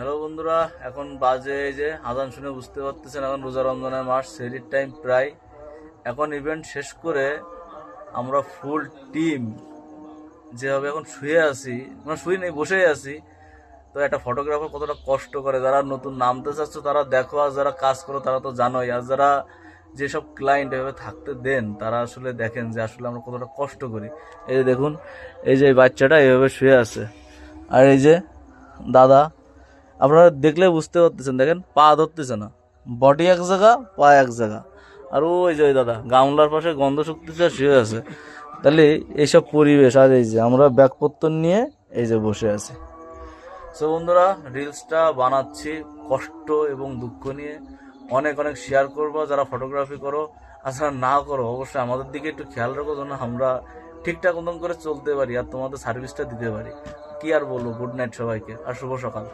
Hello বন্ধুরা, এখন বাজে এই যে আজান শুনে বুঝতে পারতেছেন এখন রোজা রমজানের মাস, সেহরির টাইম প্রায়। এখন ইভেন্ট শেষ করে আমরা ফুল টিম যেভাবে এখন শুয়ে আছি, মানে শুয়ে নেই, বসেই আছি। তো একটা ফটোগ্রাফার কতটা কষ্ট করে, যারা নতুন নামতে চাচ্ছ তারা দেখো, আর যারা কাজ করো তারা তো জানোই, আর যারা যেসব ক্লায়েন্ট এভাবে থাকতে দেন তারা আসলে দেখেন যে আসলে আমরা কতটা কষ্ট করি। এই যে দেখুন, এই যে এই বাচ্চাটা এইভাবে শুয়ে আছে, আর এই যে দাদা, আপনারা দেখলে বুঝতে পারতেছেন, দেখেন পা ধরতেছে না, বডি এক জায়গা পা এক জায়গা। আর ওই যে ওই দাদা গামলার পাশে গন্ধ শুকতেছে আর শুয়ে আছে। তাহলে এইসব পরিবেশ, আর এই যে আমরা ব্যাগপত্র নিয়ে এই যে বসে আছি। সো বন্ধুরা, রিলসটা বানাচ্ছি কষ্ট এবং দুঃখ নিয়ে। অনেক অনেক শেয়ার করবো যারা ফটোগ্রাফি করো, আর যারা না করো অবশ্যই আমাদের দিকে একটু খেয়াল রাখো যেন আমরা ঠিকঠাক মতন করে চলতে পারি আর তোমাদের সার্ভিসটা দিতে পারি। কি আর বলবো, গুড নাইট সবাইকে আর শুভ সকাল।